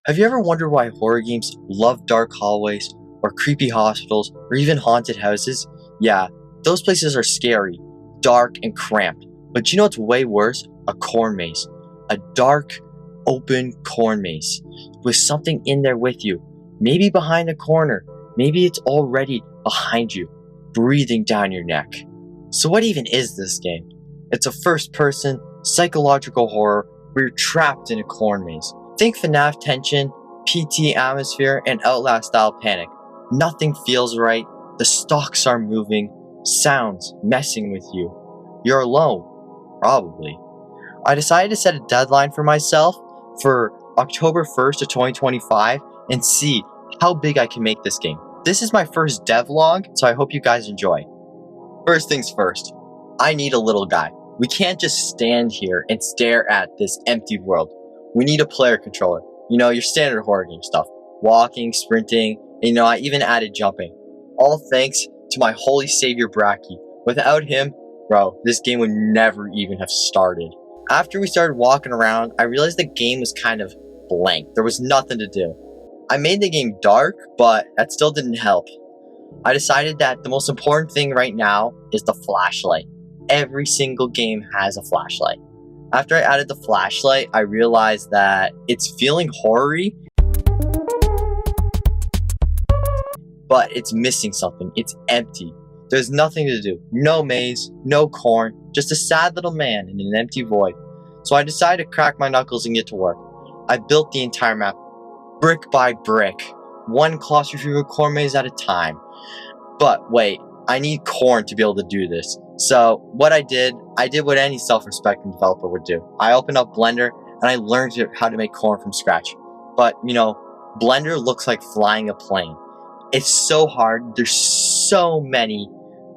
Have you ever wondered why horror games love dark hallways, or creepy hospitals, or even haunted houses? Yeah, those places are scary, dark, and cramped. But you know what's way worse? A corn maze. A dark, open corn maze with something in there with you. Maybe behind the corner. Maybe it's already behind you, breathing down your neck. So what even is this game? It's a first-person, psychological horror where you're trapped in a corn maze. Think FNAF tension, PT atmosphere, and Outlast style panic. Nothing feels right, the stalks are moving, sounds messing with you. You're alone, probably. I decided to set a deadline for myself for October 1st of 2025 and see how big I can make this game. This is my first devlog, so I hope you guys enjoy. First things first, I need a little guy. We can't just stand here and stare at this empty world. We need a player controller. You know, your standard horror game stuff. Walking, sprinting, and I even added jumping. All thanks to my holy savior Bracky. Without him, bro, this game would never even have started. After we started walking around, I realized the game was kind of blank. There was nothing to do. I made the game dark, but that still didn't help. I decided that the most important thing right now is the flashlight. Every single game has a flashlight. After I added the flashlight, I realized that it's feeling horror-y, but it's missing something. It's empty. There's nothing to do. No maze, no corn, just a sad little man in an empty void. So I decided to crack my knuckles and get to work. I built the entire map, brick by brick, one claustrophobic corn maze at a time. But wait, I need corn to be able to do this. So what I did what any self-respecting developer would do. I opened up Blender and I learned how to make corn from scratch. But, Blender looks like flying a plane. It's so hard. There's so many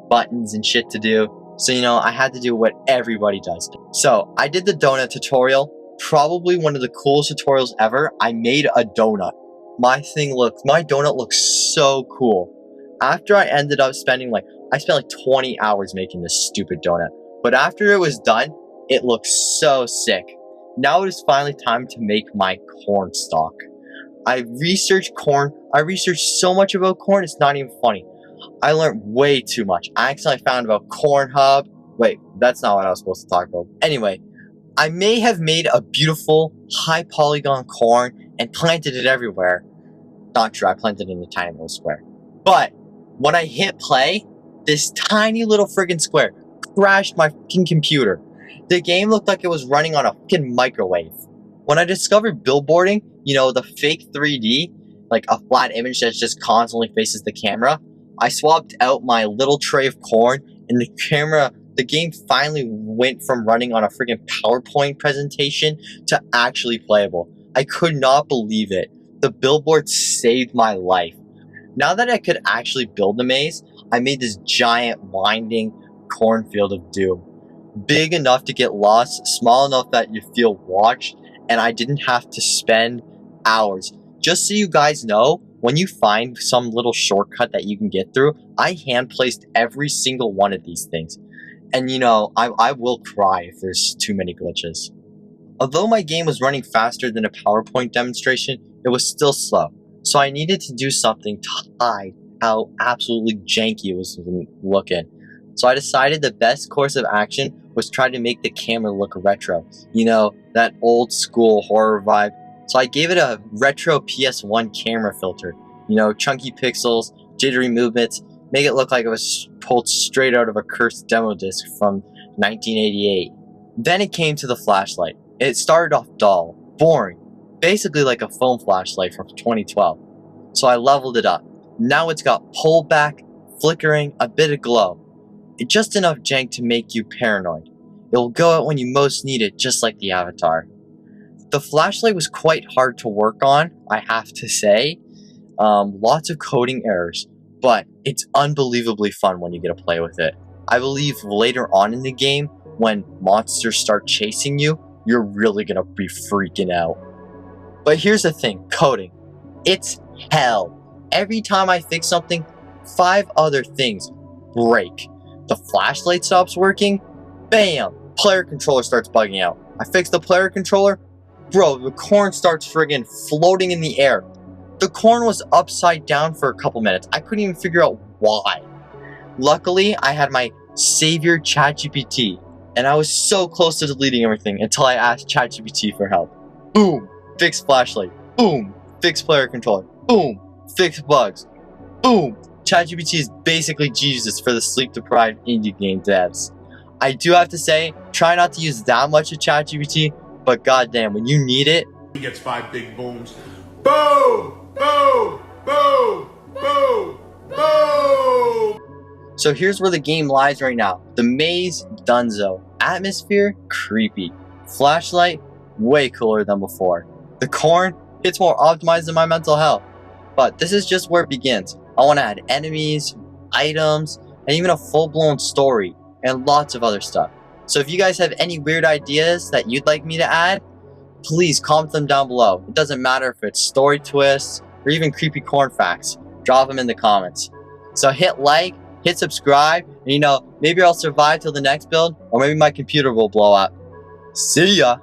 buttons and shit to do. So, I had to do what everybody does. So, I did the donut tutorial. Probably one of the coolest tutorials ever. I made a donut. My donut looks so cool. After I ended up spending I spent like 20 hours making this stupid donut. But after it was done, it looked so sick. Now it is finally time to make my corn stalk. I researched corn. I researched so much about corn, it's not even funny. I learned way too much. I accidentally found about Cornhub. Wait, that's not what I was supposed to talk about. Anyway, I may have made a beautiful, high polygon corn and planted it everywhere. Not true, I planted it in a tiny little square. But when I hit play, this tiny little friggin' square crashed my fucking computer. The game looked like it was running on a fucking microwave. When I discovered billboarding, the fake 3D, like a flat image that just constantly faces the camera, I swapped out my little tray of corn, and the game finally went from running on a friggin' PowerPoint presentation to actually playable. I could not believe it. The billboard saved my life. Now that I could actually build the maze, I made this giant winding cornfield of doom. Big enough to get lost, small enough that you feel watched, and I didn't have to spend hours. Just so you guys know, when you find some little shortcut that you can get through, I hand-placed every single one of these things. And I will cry if there's too many glitches. Although my game was running faster than a PowerPoint demonstration, it was still slow. So I needed to do something to hide how absolutely janky it was looking. So I decided the best course of action was try to make the camera look retro. That old school horror vibe. So I gave it a retro PS1 camera filter. Chunky pixels, jittery movements, make it look like it was pulled straight out of a cursed demo disc from 1988. Then it came to the flashlight. It started off dull, boring, basically like a phone flashlight from 2012. So I leveled it up. Now it's got pullback, flickering, a bit of glow. It's just enough jank to make you paranoid. It will go out when you most need it, just like the Avatar. The flashlight was quite hard to work on, I have to say. Lots of coding errors, but it's unbelievably fun when you get to play with it. I believe later on in the game, when monsters start chasing you, you're really gonna be freaking out. But here's the thing, coding. It's hell. Every time I fix something, 5 other things break. The flashlight stops working, bam, player controller starts bugging out. I fix the player controller, Bro, the corn starts friggin' floating in the air. The corn was upside down for a couple minutes. I couldn't even figure out why. Luckily, I had my savior ChatGPT, and I was so close to deleting everything until I asked ChatGPT for help. Boom, fix flashlight. Boom, fix player controller. Boom, fix bugs. Boom, ChatGPT is basically Jesus for the sleep-deprived indie game devs. I do have to say, try not to use that much of ChatGPT, but goddamn, when you need it, He gets 5 big booms. Boom! Boom! Boom! Boom! Boom! So here's where the game lies right now. The maze, dunzo. Atmosphere, creepy. Flashlight, way cooler than before. The corn, it's more optimized than my mental health. But this is just where it begins. I want to add enemies, items, and even a full-blown story, and lots of other stuff. So if you guys have any weird ideas that you'd like me to add, please comment them down below. It doesn't matter if it's story twists or even creepy corn facts. Drop them in the comments. So hit like, hit subscribe, and maybe I'll survive till the next build, or maybe my computer will blow up. See ya!